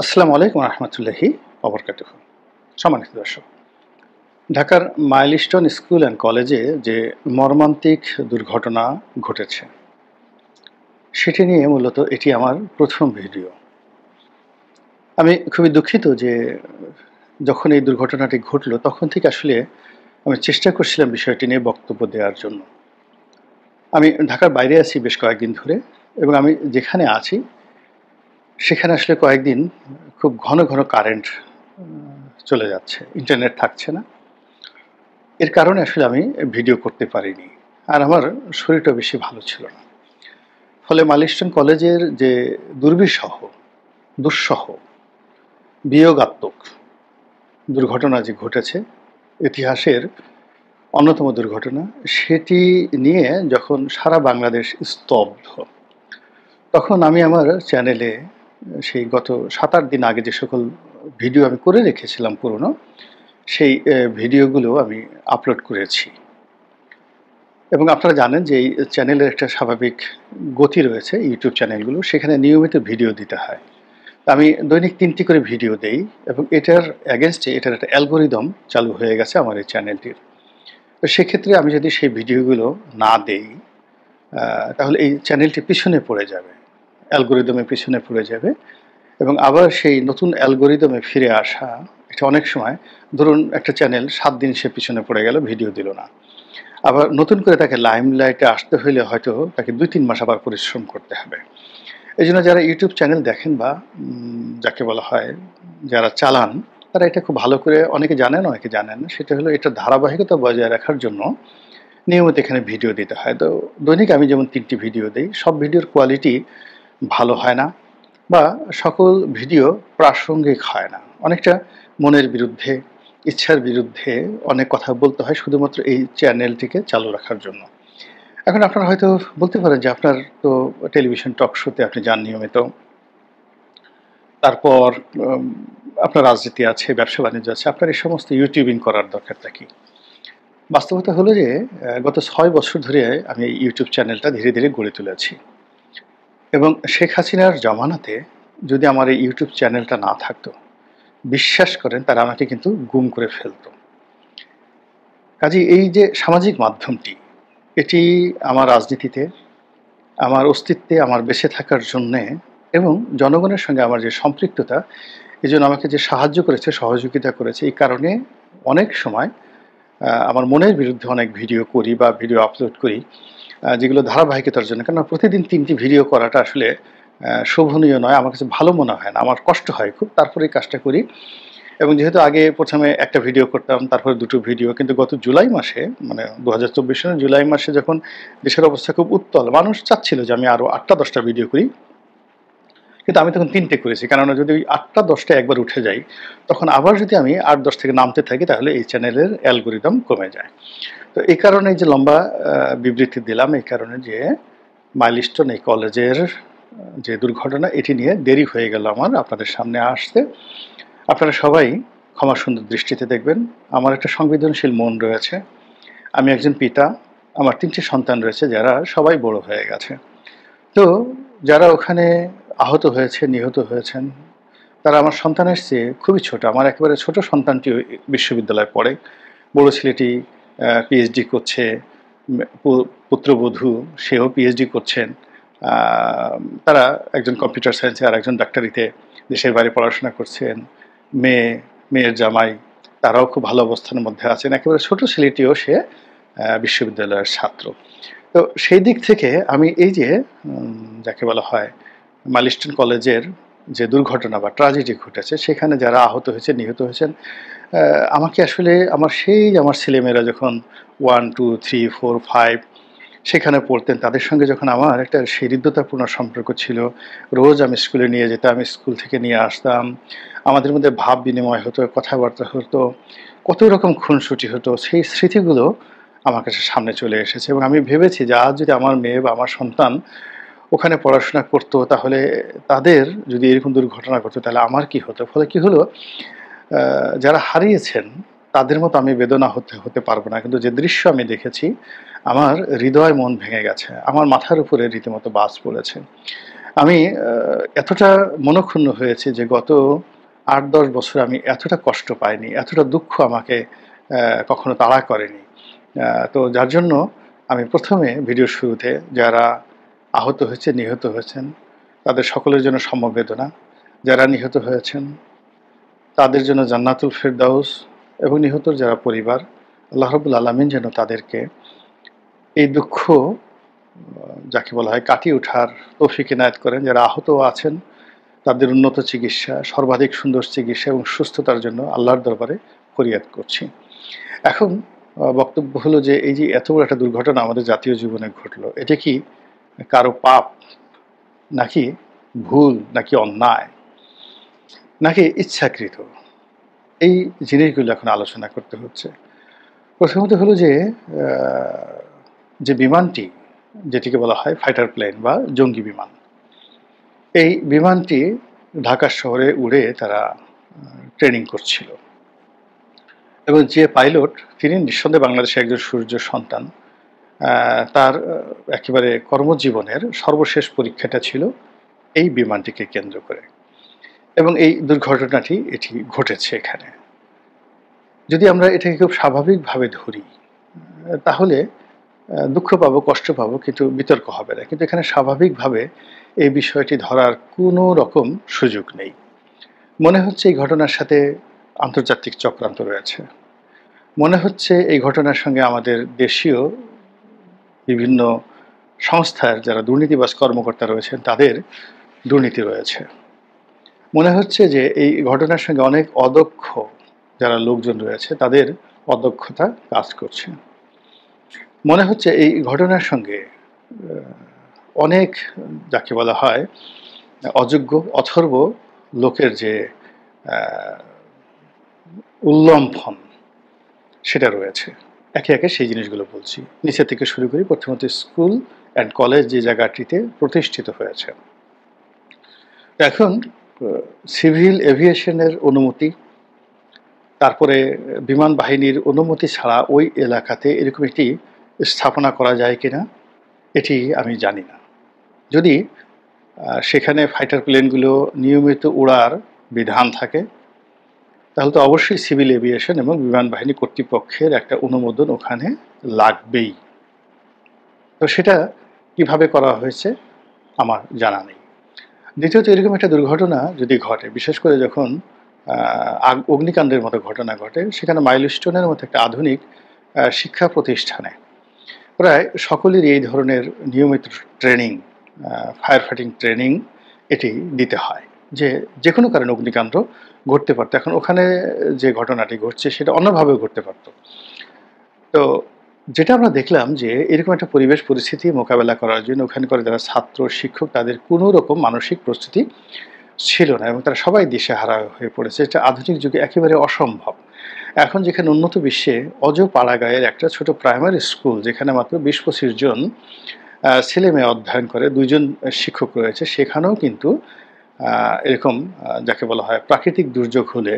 আসসালামু আলাইকুম রহমতুল্লাহি ওবরকাতুহু। সম্মানিত দর্শক, ঢাকার মাইলস্টোন স্কুল অ্যান্ড কলেজে যে মর্মান্তিক দুর্ঘটনা ঘটেছে সেটি নিয়ে মূলত এটি আমার প্রথম ভিডিও। আমি খুবই দুঃখিত যে যখন এই দুর্ঘটনাটি ঘটল তখন থেকে আসলে আমি চেষ্টা করছিলাম বিষয়টি নিয়ে বক্তব্য দেওয়ার জন্য। আমি ঢাকার বাইরে আছি বেশ কয়েকদিন ধরে, এবং আমি যেখানে আছি সেখানে আসলে কয়েকদিন খুব ঘন ঘন কারেন্ট চলে যাচ্ছে, ইন্টারনেট থাকছে না। এর কারণে আসলে আমি ভিডিও করতে পারিনি, আর আমার শরীরটা বেশি ভালো ছিল না। ফলে মাইলস্টোন কলেজের যে দুর্বিষহ, দুঃসহ, বিয়োগাত্মক দুর্ঘটনা যে ঘটেছে, ইতিহাসের অন্যতম দুর্ঘটনা, সেটি নিয়ে যখন সারা বাংলাদেশ স্তব্ধ, তখন আমি আমার চ্যানেলে সেই গত ৭-৮ দিন আগে যে সকল ভিডিও আমি করে রেখেছিলাম পুরনো, সেই ভিডিওগুলো আমি আপলোড করেছি। এবং আপনারা জানেন যে এই চ্যানেলের একটা স্বাভাবিক গতি রয়েছে, ইউটিউব চ্যানেলগুলো সেখানে নিয়মিত ভিডিও দিতে হয়। আমি দৈনিক ৩টি করে ভিডিও দেই, এবং এটার অ্যাগেনস্টে এটার একটা অ্যালগোরিদম চালু হয়ে গেছে আমার এই চ্যানেলটির। তো সেক্ষেত্রে আমি যদি সেই ভিডিওগুলো না দেই, তাহলে এই চ্যানেলটি পিছনে পড়ে যাবে, অ্যালগোরিদমের পিছনে পড়ে যাবে। এবং আবার সেই নতুন অ্যালগোরিদমে ফিরে আসা, এটা অনেক সময়, ধরুন একটা চ্যানেল ৭ দিন সে পিছনে পড়ে গেল, ভিডিও দিল না, আবার নতুন করে তাকে লাইমলাইটে আসতে হইলে হয়তো তাকে ২-৩ মাস আবার পরিশ্রম করতে হবে। এজন্য যারা ইউটিউব চ্যানেল দেখেন বা যাকে বলা হয় যারা চালান, তারা এটা খুব ভালো করে, অনেকে জানেন অনেকে জানেন না, সেটা হলো এটার ধারাবাহিকতা বজায় রাখার জন্য নিয়মিত এখানে ভিডিও দিতে হয়। তো দৈনিক আমি যেমন ৩টি ভিডিও দেই, সব ভিডিওর কোয়ালিটি ভালো হয় না, বা সকল ভিডিও প্রাসঙ্গিক হয় না। অনেকটা মনের বিরুদ্ধে, ইচ্ছার বিরুদ্ধে অনেক কথা বলতে হয় শুধুমাত্র এই চ্যানেলটিকে চালু রাখার জন্য। এখন আপনারা হয়তো বলতে পারেন যে আপনার তো টেলিভিশন টক শোতে আপনি যান নিয়মিত, তারপর আপনার রাজনীতি আছে, ব্যবসা-বাণিজ্য আছে, আপনার এই সমস্ত ইউটিউবিং করার দরকারটা কি? বাস্তবতা হলো যে গত ৬ বছর ধরে আমি এই ইউটিউব চ্যানেলটা ধীরে ধীরে গড়ে তুলেছি, এবং শেখ হাসিনার জমানাতে যদি আমার এই ইউটিউব চ্যানেলটা না থাকতো, বিশ্বাস করেন তারা আমাকে কিন্তু গুম করে ফেলত। কাজেই এই যে সামাজিক মাধ্যমটি, এটি আমার রাজনীতিতে, আমার অস্তিত্বে, আমার বেঁচে থাকার জন্যে, এবং জনগণের সঙ্গে আমার যে সম্পৃক্ততা, এজন্য আমাকে যে সাহায্য করেছে, সহযোগিতা করেছে, এই কারণে অনেক সময় আমার মনের বিরুদ্ধে অনেক ভিডিও করি বা ভিডিও আপলোড করি, যেগুলো ধারাবাহিকতার জন্য। কেননা প্রতিদিন ৩টি ভিডিও করাটা আসলে শোভনীয় নয়, আমার কাছে ভালো মনে হয় না, আমার কষ্ট হয় খুব। তারপরে এই কাজটা করি। এবং যেহেতু আগে প্রথমে একটা ভিডিও করতাম, তারপরে ২টো ভিডিও, কিন্তু গত জুলাই মাসে, মানে ২০২৪ সালের জুলাই মাসে যখন দেশের অবস্থা খুব উত্তাল, মানুষ চাচ্ছিল যে আমি আরও ৮টা-১০টা ভিডিও করি, কিন্তু আমি তখন ৩টে করেছি। কেননা যদি ওই ৮টা-১০টা একবার উঠে যাই, তখন আবার যদি আমি ৮-১০ থেকে নামতে থাকি, তাহলে এই চ্যানেলের অ্যালগোরিদম কমে যায়। তো এই কারণে যে লম্বা বিবৃতি দিলাম, এই কারণে যে মাইলস্টোন এই কলেজের যে দুর্ঘটনা, এটি নিয়ে দেরি হয়ে গেল আমার আপনাদের সামনে আসতে। আপনারা সবাই ক্ষমা সুন্দর দৃষ্টিতে দেখবেন। আমার একটা সংবেদনশীল মন রয়েছে। আমি একজন পিতা। আমার ৩টি সন্তান রয়েছে যারা সবাই বড় হয়ে গেছে। তো যারা ওখানে আহত হয়েছে, নিহত হয়েছেন, তারা আমার সন্তানের চেয়ে খুবই ছোট। আমার একেবারে ছোট সন্তানটিও বিশ্ববিদ্যালয়ে পড়ে। বড় ছেলেটি পিএইচডি করছে। পুত্রবধূ সেও পিএইচডি করছেন। আ তারা একজন কম্পিউটার সায়েন্সে আর একজন ডাক্তারিতে দেশের বাইরে পড়াশোনা করছেন। মেয়ের জামাই, তারাও খুব ভালো অবস্থানের মধ্যে আছেন। একেবারে ছোট ছেলেটিও সে বিশ্ববিদ্যালয়ের ছাত্র। তো সেই দিক থেকে আমি এই যে যাকে বলা হয় মাইলস্টোন কলেজের যে দুর্ঘটনা বা ট্র্যাজেডি ঘটেছে, সেখানে যারা আহত হয়েছেন, নিহত হয়েছেন, আমাকে আসলে আমার ছেলেমেয়েরা যখন 1, 2, 3, 4, 5 সেখানে পড়তেন, তাদের সঙ্গে যখন আমার একটা হৃদ্যতাপূর্ণ সম্পর্ক ছিল, রোজ আমি স্কুলে নিয়ে যেতাম, স্কুল থেকে নিয়ে আসতাম, আমাদের মধ্যে ভাব বিনিময় হতো, কথাবার্তা হতো, কত রকম খুনসুটি হতো, সেই স্মৃতিগুলো আমার কাছে সামনে চলে এসেছে। এবং আমি ভেবেছি যে আজ যদি আমার মেয়ে বা আমার সন্তান ওখানে পড়াশোনা করতো, তাহলে তাদের যদি এরকম দুর্ঘটনা ঘটতো, তাহলে আমার কি হতো? ফলে কি হলো, যারা হারিয়েছেন তাদের মতো আমি বেদনা হতে পারবো না। কিন্তু যে দৃশ্য আমি দেখেছি, আমার হৃদয় মন ভেঙে গেছে। আমার মাথার উপরে রীতিমতো বাজ পড়েছে। আমি এতটা মনঃক্ষুণ্ণ হয়েছি যে গত ৮-১০ বছর আমি এতটা কষ্ট পাইনি, এতটা দুঃখ আমাকে কখনো তাড়া করেনি। তো যার জন্য আমি ১ম এ ভিডিওর শুরুতে যারা আহত হয়েছে, নিহত হয়েছেন, তাদের সকলের জন্য সমবেদনা। যারা নিহত হয়েছেন তাদের জন্য জান্নাতুল ফেরদাউস, এবং নিহতর যারা পরিবার, আল্লাহ রাব্বুল আলামিন যেন তাদেরকে এই দুঃখ যাকে বলা হয় কাটিয়ে ওঠার তৌফিক এনায়েত করেন। যারা আহতও আছেন তাদের উন্নত চিকিৎসা, সর্বাধিক সুন্দর চিকিৎসা এবং সুস্থতার জন্য আল্লাহর দরবারে ফরিয়াদ করছি। এখন বক্তব্য হলো যে এই যে এত বড় একটা দুর্ঘটনা আমাদের জাতীয় জীবনে ঘটলো, এটা কি কারো পাপ, নাকি ভুল, নাকি অন্যায়, নাকি ইচ্ছাকৃত? এই জিনিসগুলো এখন আলোচনা করতে হচ্ছে। প্রথমত হলো যে যে বিমানটি, যেটিকে বলা হয় ফাইটার প্লেন বা জঙ্গি বিমান, এই বিমানটি ঢাকা শহরে উড়ে তারা ট্রেনিং করছিল, এবং যে পাইলট তিনি নিঃসন্দেহে বাংলাদেশের একজন সূর্য সন্তান। তার একেবারে কর্মজীবনের সর্বশেষ পরীক্ষাটা ছিল এই বিমানটিকে কেন্দ্র করে, এবং এই দুর্ঘটনাটি এটি ঘটেছে এখানে। যদি আমরা এটাকে খুব স্বাভাবিকভাবে ধরি তাহলে দুঃখ পাবো, কষ্ট পাবো, কিন্তু বিতর্ক হবে না। কিন্তু এখানে স্বাভাবিকভাবে এই বিষয়টি ধরার কোনো রকম সুযোগ নেই। মনে হচ্ছে এই ঘটনার সাথে আন্তর্জাতিক চক্রান্ত রয়েছে। মনে হচ্ছে এই ঘটনার সঙ্গে আমাদের দেশীয় বিভিন্ন সংস্থার যারা দুর্নীতিবাজ কর্মকর্তা রয়েছেন তাদের দুর্নীতি রয়েছে। মনে হচ্ছে যে এই ঘটনার সঙ্গে অনেক অদক্ষ যারা লোকজন রয়েছে তাদের অদক্ষতা কাজ করছে। মনে হচ্ছে এই ঘটনার সঙ্গে অনেক যাকে বলা হয় অযোগ্য অথর্ব লোকের যে উল্লম্ফন সেটা রয়েছে। একে একে সেই জিনিসগুলো বলছি। নিচে থেকে শুরু করি। প্রথমত স্কুল অ্যান্ড কলেজ যে জায়গাটিতে প্রতিষ্ঠিত হয়েছে, এখন সিভিল এভিয়েশনের অনুমতি, তারপরে বিমান বাহিনীর অনুমতি ছাড়া ওই এলাকাতে এরকম একটি স্থাপনা করা যায় কিনা এটি আমি জানি না। যদি সেখানে ফাইটার প্লেনগুলো নিয়মিত উড়ার বিধান থাকে তাহলে তো অবশ্যই সিভিল এভিয়েশন এবং বিমান বাহিনী কর্তৃপক্ষের একটা অনুমোদন ওখানে লাগবেই। তো সেটা কিভাবে করা হয়েছে আমার জানা নেই। দ্বিতীয়ত, এরকম একটা দুর্ঘটনা যদি ঘটে, বিশেষ করে যখন অগ্নিকাণ্ডের মতো ঘটনা ঘটে, সেখানে মাইলস্টোনের মতো একটা আধুনিক শিক্ষা প্রতিষ্ঠানে প্রায় সকলেরই এই ধরনের নিয়মিত ট্রেনিং, ফায়ার ফাইটিং ট্রেনিং এটি দিতে হয়, যে কোনো কারণে অগ্নিকাণ্ড ঘটতে পারতো। এখন ওখানে যে ঘটনাটি ঘটছে সেটা অন্যভাবেও ঘটতে পারতো। তো যেটা আমরা দেখলাম যে এরকম একটা পরিবেশ পরিস্থিতি মোকাবেলা করার জন্য ওখানকার যারা ছাত্র শিক্ষক তাদের কোনো রকম মানসিক প্রস্তুতি ছিল না, এবং তারা সবাই দিশেহারা হয়ে পড়েছে। এটা আধুনিক যুগে একেবারে অসম্ভব। এখন যেখানে উন্নত বিশ্বে অজপাড়াগাঁয়ের একটা ছোট প্রাইমারি স্কুল, যেখানে মাত্র ২০-২৫ জন ছেলে মেয়ে অধ্যয়ন করে, ২ জন শিক্ষক রয়েছে, সেখানেও কিন্তু এরকম যাকে বলা হয় প্রাকৃতিক দুর্যোগ হলে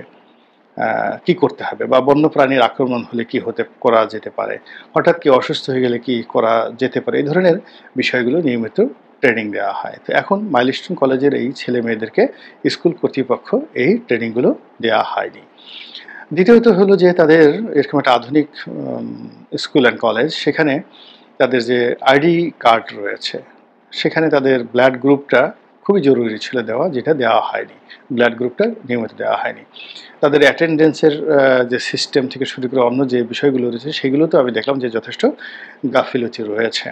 কি করতে হবে, বা বন্যপ্রাণীর আক্রমণ হলে কি করা যেতে পারে, হঠাৎ কেউ অসুস্থ হয়ে গেলে কি করা যেতে পারে, এই ধরনের বিষয়গুলো নিয়মিত ট্রেনিং দেওয়া হয়। তো এখন মাইলস্টোন কলেজের এই ছেলে মেয়েদেরকে স্কুল কর্তৃপক্ষ এই ট্রেনিংগুলো দেওয়া হয়নি। দ্বিতীয়ত হলো যে তাদের এরকম একটা আধুনিক স্কুল অ্যান্ড কলেজ, সেখানে তাদের যে আইডি কার্ড রয়েছে সেখানে তাদের ব্লাড গ্রুপটা খুবই জরুরি ছিল দেওয়া, যেটা দেওয়া হয়নি। ব্লাড গ্রুপটা নিয়মিত দেওয়া হয়নি। তাদের অ্যাটেন্ডেন্সের যে সিস্টেম থেকে শুরু করে অন্য যে বিষয়গুলো রয়েছে সেগুলোতেও আমি দেখলাম যে যথেষ্ট গাফিলতি রয়েছে।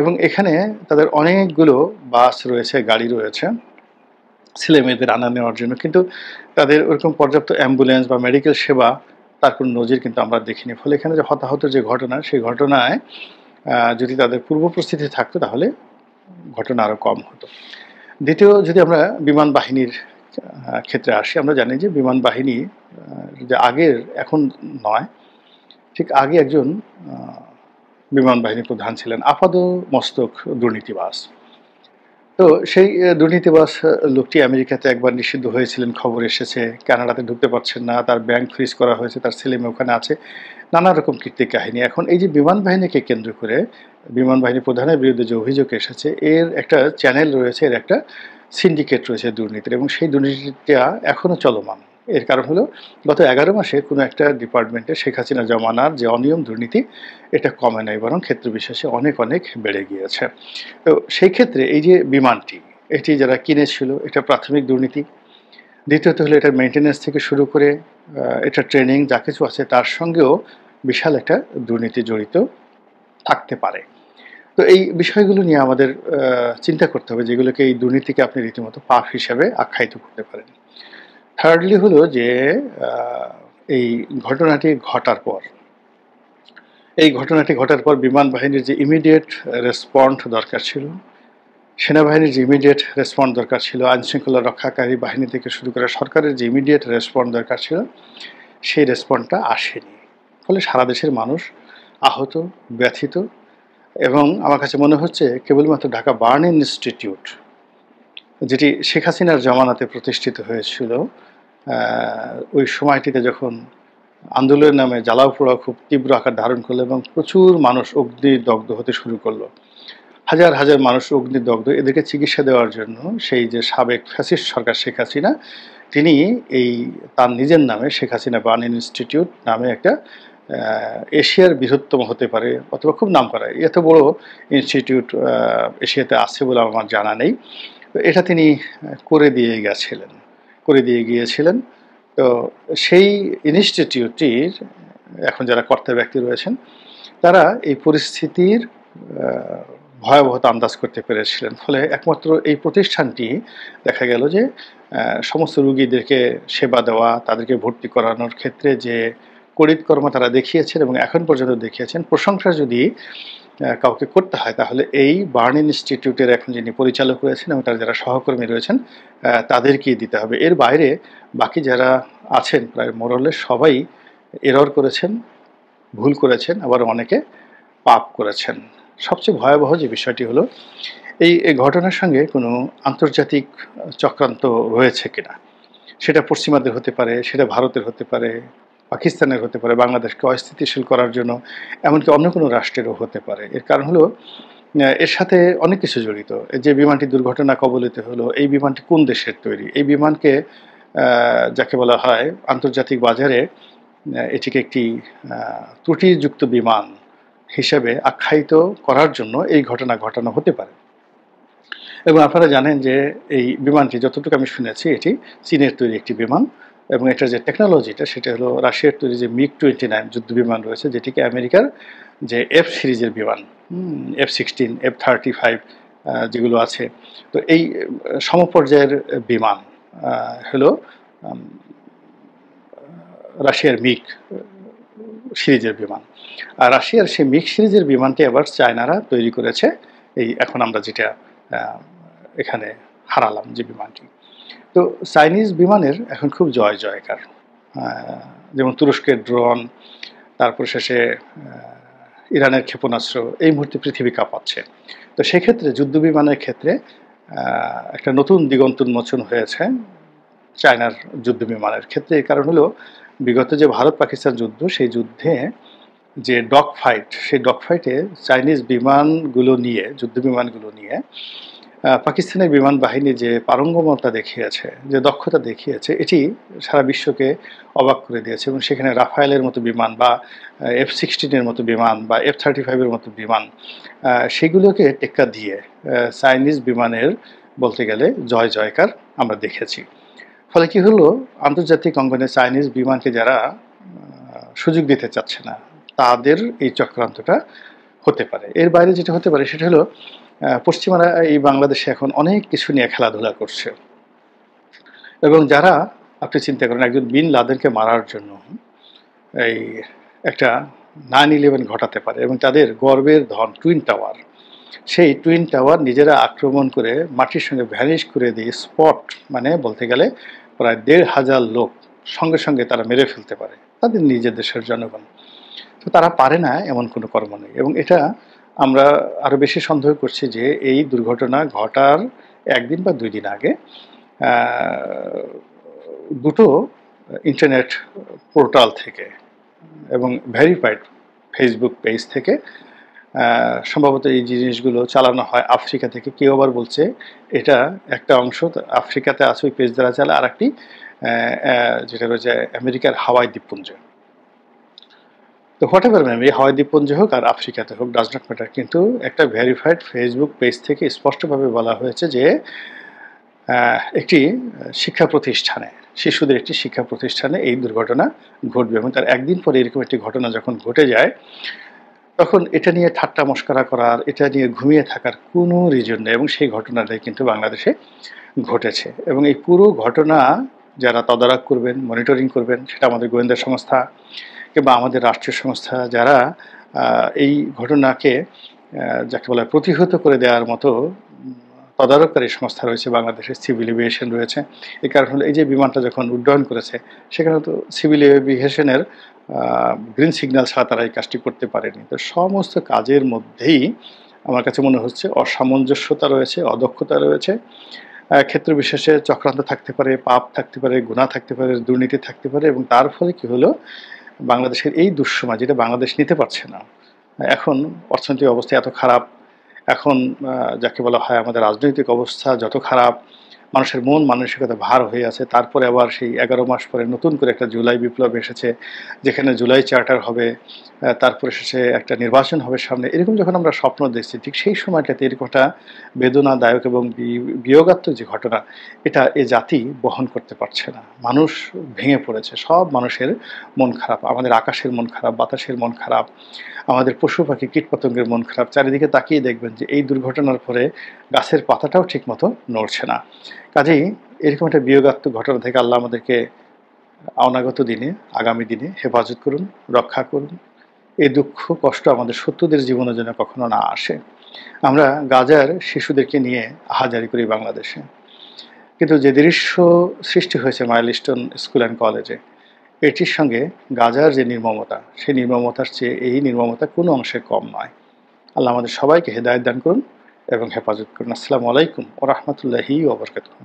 এবং এখানে তাদের অনেকগুলো বাস রয়েছে, গাড়ি রয়েছে ছেলে মেয়েদের আনা নেওয়ার জন্য, কিন্তু তাদের ওরকম পর্যাপ্ত অ্যাম্বুলেন্স বা মেডিকেল সেবা তার কোনো নজির কিন্তু আমরা দেখিনি। ফলে এখানে যে হতাহতের যে ঘটনা, সেই ঘটনায় যদি তাদের পূর্ব প্রস্তুতি থাকতো তাহলে ঘটনা আরও কম হতো। দ্বিতীয়, যদি আমরা বিমান বাহিনীর ক্ষেত্রে আসি, আমরা জানি যে বিমান বাহিনী যে আগের, এখন নয়, ঠিক আগে একজন বিমান বাহিনী প্রধান ছিলেন আপাদমস্তক দুর্নীতিবাজ। তো সেই দুর্নীতিবাজ লোকটি আমেরিকাতে একবার নিষিদ্ধ হয়েছিলেন, খবর এসেছে। কানাডাতে ঢুকতে পারছেন না, তার ব্যাংক ফ্রিজ করা হয়েছে, তার ছেলেমেয়ে ওখানে আছে। নানা রকম কীর্তি কাহিনী। এখন এই যে বিমান বাহিনীকে কেন্দ্র করে বিমান বাহিনী প্রধানের বিরুদ্ধে যে অভিযোগ এসেছে, এর একটা চ্যানেল রয়েছে, এর একটা সিন্ডিকেট রয়েছে দুর্নীতির, এবং সেই দুর্নীতিটা এখনো চলমান। এর কারণ হলো গত ১১ মাসে কোনো একটা ডিপার্টমেন্টে শেখ হাসিনা জমানার যে অনিয়ম দুর্নীতি, এটা কমে নাই, বরং ক্ষেত্র বিশেষে অনেক অনেক বেড়ে গিয়েছে। তো সেই ক্ষেত্রে এই যে বিমানটি, এটি যারা কিনেছিল, এটা প্রাথমিক দুর্নীতি। দ্বিতীয়ত হলো এটার মেইনটেন্যান্স থেকে শুরু করে এটা ট্রেনিং যা কিছু আছে তার সঙ্গেও বিশাল একটা দুর্নীতি জড়িত থাকতে পারে। তো এই বিষয়গুলো নিয়ে আমাদের চিন্তা করতে হবে, যেগুলোকে এই দুর্নীতিকে আপনি রীতিমতো পাপ হিসাবে আখ্যায়িত করতে পারেন। থার্ডলি হলো যে এই ঘটনাটি ঘটার পর বিমান বাহিনীর যে ইমিডিয়েট রেসপন্ড দরকার ছিল, সেনাবাহিনীর যে ইমিডিয়েট রেসপন্ড দরকার ছিল, আইনশৃঙ্খলা রক্ষাকারী বাহিনী থেকে শুরু করে সরকারের যে ইমিডিয়েট রেসপন্ড দরকার ছিল, সেই রেসপন্ডটা আসেনি। ফলে সারা দেশের মানুষ আহত, ব্যথিত, এবং আমার কাছে মনে হচ্ছে কেবলমাত্র ঢাকা বার্ন ইনস্টিটিউট, যেটি শেখ হাসিনার জমানাতে প্রতিষ্ঠিত হয়েছিল, ওই সময়টিতে যখন আন্দোলনের নামে জ্বালাও পোড়াও খুব তীব্র আকার ধারণ করলো এবং প্রচুর মানুষ অগ্নিদগ্ধ হতে শুরু করলো, হাজার হাজার মানুষ অগ্নিদগ্ধ, এদেরকে চিকিৎসা দেওয়ার জন্য সেই যে সাবেক ফ্যাসিস্ট সরকার শেখ হাসিনা, তিনি এই তার নিজের নামে শেখ হাসিনা বার্ন ইনস্টিটিউট নামে একটা এশিয়ার বৃহত্তম হতে পারে অথবা খুব নাম করা এত বড় ইনস্টিটিউট এশিয়াতে আছে বলে আমার জানা নেই। তো এটা তিনি করে দিয়ে গিয়েছিলেন। তো সেই ইনস্টিটিউটটির এখন যারা কর্তা ব্যক্তি রয়েছেন, তারা এই পরিস্থিতির ভয়াবহতা আন্দাজ করতে পেরেছিলেন। ফলে একমাত্র এই প্রতিষ্ঠানটি দেখা গেল যে সমস্ত রুগীদেরকে সেবা দেওয়া, তাদেরকে ভর্তি করানোর ক্ষেত্রে যে করিতকর্ম তারা দেখিয়েছেন এবং এখন পর্যন্ত দেখিয়েছেন, প্রশংসা যদি কাউকে করতে হয় তাহলে এই বার্ন ইনস্টিটিউটের এখন যিনি পরিচালক রয়েছেন এবং তার যারা সহকর্মী রয়েছেন তাদেরকেই দিতে হবে। এর বাইরে বাকি যারা আছেন প্রায় মোরলে সবাই এরর করেছেন, ভুল করেছেন, আবার অনেকে পাপ করেছেন। সবচেয়ে ভয়াবহ যে বিষয়টি হলো এই ঘটনার সঙ্গে কোনো আন্তর্জাতিক চক্রান্ত রয়েছে কিনা। সেটা পশ্চিমাদের হতে পারে, সেটা ভারতের হতে পারে, পাকিস্তানের হতে পারে, বাংলাদেশকে অস্থিতিশীল করার জন্য, এমনকি অন্য কোনো রাষ্ট্রেরও হতে পারে। এর কারণ হলো এর সাথে অনেক কিছু জড়িত। যে বিমানটি দুর্ঘটনা কবলিত হলো, এই বিমানটি কোন দেশের তৈরি, এই বিমানকে যাকে বলা হয় আন্তর্জাতিক বাজারে এটিকে একটি ত্রুটিযুক্ত বিমান হিসেবে আখ্যায়িত করার জন্য এই ঘটনা ঘটানো হতে পারে। এবং আপনারা জানেন যে এই বিমানটি, যতটুকু আমি শুনেছি, এটি চীনের তৈরি একটি বিমান এবং এটার যে টেকনোলজিটা সেটা হলো রাশিয়ার তৈরি যে MiG-29 যুদ্ধ বিমান রয়েছে, যেটিকে আমেরিকার যে F সিরিজের বিমান, F-16, F-35 যেগুলো আছে, তো এই সমপর্যায়ের বিমান হলো রাশিয়ার মিগ সিরিজের বিমান। আর রাশিয়ার সেই মিগ সিরিজের বিমানটি আবার চায়নারা তৈরি করেছে, এই এখন আমরা যেটা এখানে হারালাম যে বিমানটি। তো চাইনিজ বিমানের এখন খুব জয় জয়কার, যেমন তুরস্কের ড্রোন, তারপর শেষে ইরানের ক্ষেপণাস্ত্র, এই মুহূর্তে পৃথিবী কাঁপাচ্ছে। তো সেক্ষেত্রে যুদ্ধ বিমানের ক্ষেত্রে একটা নতুন দিগন্ত উন্মোচন হয়েছে চায়নার যুদ্ধ বিমানের ক্ষেত্রে। এই কারণ হলো বিগত যে ভারত পাকিস্তান যুদ্ধ, সেই যুদ্ধে যে ডগ ফাইট, সেই ডগ ফাইটে চাইনিজ বিমানগুলো নিয়ে, যুদ্ধ বিমানগুলো নিয়ে পাকিস্তানের বিমান বাহিনী যে পারঙ্গমতা দেখিয়েছে, যে দক্ষতা দেখিয়েছে, এটি সারা বিশ্বকে অবাক করে দিয়েছে। এবং সেখানে রাফায়েলের মতো বিমান বা F-16 মতো বিমান বা F-35 মতো বিমান, সেগুলোকে টেক্কা দিয়ে চাইনিজ বিমানের বলতে গেলে জয় জয়কার আমরা দেখেছি। ফলে কি হলো, আন্তর্জাতিক অঙ্গনে চাইনিজ বিমানকে যারা সুযোগ দিতে চাচ্ছে না, তাদের এই চক্রান্তটা হতে পারে। এর বাইরে যেটা হতে পারে সেটা হলো পশ্চিমারা এই বাংলাদেশে এখন অনেক কিছু নিয়ে খেলাধুলা করছে, এবং যারা, আপনি চিন্তা করেন, একজন বিন লাদেনকে মারার জন্য এই একটা 9/11 ঘটাতে পারে, এবং তাদের গর্বের ধন টুইন টাওয়ার, সেই টুইন টাওয়ার নিজেরা আক্রমণ করে মাটির সঙ্গে ভ্যানিশ করে দিয়ে স্পট, মানে বলতে গেলে প্রায় 1,500 লোক সঙ্গে সঙ্গে তারা মেরে ফেলতে পারে, তাদের নিজের দেশের জনগণ। তো তারা পারে না এমন কোনো কর্ম নেই। এবং এটা আমরা আরও বেশি সন্দেহ করছি যে এই দুর্ঘটনা ঘটার একদিন বা ২ দিন আগে দুটো ইন্টারনেট পোর্টাল থেকে এবং ভেরিফাইড ফেসবুক পেজ থেকে সম্ভবত এই জিনিসগুলো চালানো হয় আফ্রিকা থেকে। কেউ আবার বলছে এটা একটা অংশ আফ্রিকাতে আছে ওই পেজ দ্বারা চালায়, আর একটি যেটা রয়েছে আমেরিকার হাওয়াই দ্বীপপুঞ্জ। তো হোয়াট এভার ম্যাম, এই হাওয়াই দ্বীপপুঞ্জ হোক আর আফ্রিকাতে হোক, ডাজ নট ম্যাটার, কিন্তু একটা ভেরিফাইড ফেসবুক পেজ থেকে স্পষ্টভাবে বলা হয়েছে যে একটি শিক্ষা প্রতিষ্ঠানে, শিশুদের একটি শিক্ষা প্রতিষ্ঠানে এই দুর্ঘটনা ঘটবে এবং তার একদিন পরে এরকম একটি ঘটনা যখন ঘটে যায়, তখন এটা নিয়ে ঠাট্টা মশকরা করার, এটা নিয়ে ঘুমিয়ে থাকার কোনো রিজন নেই এবং সেই ঘটনাটাই কিন্তু বাংলাদেশে ঘটেছে। এবং এই পুরো ঘটনা যারা তদারক করবেন, মনিটরিং করবেন, সেটা আমাদের গোয়েন্দা সংস্থা কিংবা আমাদের রাষ্ট্রীয় সংস্থা, যারা এই ঘটনাকে যাকে বলা প্রতিহত করে দেওয়ার মতো তদারককারী সংস্থা রয়েছে বাংলাদেশের, সিভিল এভিয়েশন রয়েছে। এই কারণ হলো এই যে বিমানটা যখন উড্ডয়ন করেছে সেখানে তো সিভিল এভিয়েশনের গ্রিন সিগন্যাল ছাড়া তারা এই কাজটি করতে পারেনি। তো সমস্ত কাজের মধ্যেই আমার কাছে মনে হচ্ছে অসামঞ্জস্যতা রয়েছে, অদক্ষতা রয়েছে, ক্ষেত্র বিশেষে চক্রান্ত থাকতে পারে, পাপ থাকতে পারে, গুনাহ থাকতে পারে, দুর্নীতি থাকতে পারে এবং তার ফলে কি হলো, বাংলাদেশের এই দুঃসময় যেটা বাংলাদেশ নিতে পারছে না। এখন অর্থনৈতিক অবস্থা এত খারাপ, এখন যাকে বলা হয় আমাদের রাজনৈতিক অবস্থা যত খারাপ, মানুষের মন মানসিকতা ভার হয়ে আছে। তারপরে আবার সেই ১১ মাস পরে নতুন করে একটা জুলাই বিপ্লব এসেছে, যেখানে জুলাই চার্টার হবে, তারপরে শেষে একটা নির্বাচন হবে সামনে। এরকম যখন আমরা স্বপ্ন দেখছি, ঠিক সেই সময়টাতে এরকম একটা বেদনাদায়ক এবং বিয়োগাত্মক যে ঘটনা, এটা এ জাতি বহন করতে পারছে না। মানুষ ভেঙে পড়েছে, সব মানুষের মন খারাপ, আমাদের আকাশের মন খারাপ, বাতাসের মন খারাপ, আমাদের পশু পাখি কীটপতঙ্গের মন খারাপ। চারিদিকে তাকিয়ে দেখবেন যে এই দুর্ঘটনার পরে গাছের পাতাটাও ঠিকমতো নড়ছে না। কাজেই এরকম একটা বিয়োগাত্মক ঘটনা থেকে আল্লাহ আমাদেরকে অনাগত দিনে, আগামী দিনে হেফাজত করুন, রক্ষা করুন। এই দুঃখ কষ্ট আমাদের শত্রুদের জীবনে যেন কখনো না আসে। আমরা গাজার শিশুদেরকে নিয়ে আহাজারি করি বাংলাদেশে, কিন্তু যে দৃশ্য সৃষ্টি হয়েছে মাইলস্টোন স্কুল অ্যান্ড কলেজে, এটির সঙ্গে গাজার যে নির্মমতা, সেই নির্মমতার চেয়ে এই নির্মমতা কোনো অংশে কম নয়। আল্লাহ আমাদের সবাইকে হেদায়েত দান করুন এবং হেফাজত করুন। আসসালামু আলাইকুম ওয়া রাহমাতুল্লাহি ওয়া বারাকাতুহু।